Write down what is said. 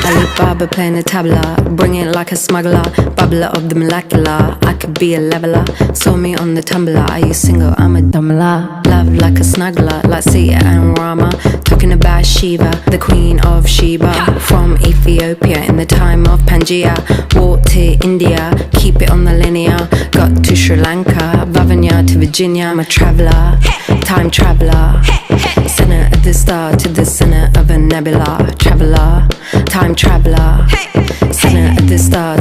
Alibaba playing the tabla, bring it like a smuggler, bubbler of the molecular. I could be a leveler, saw me on the tumbler. Are you single? I'm a dumbler. Love like a snuggler, like Sita and Rama. Talking about Shiva, the queen of Sheba. From Ethiopia in the time of Pangaea. Walked to India, keep it on the linear. Got to Sri Lanka, Vavanya to Virginia. I'm a traveller, time traveller. Center of the star to the center of a nebula. Traveller, time traveller. Center of the star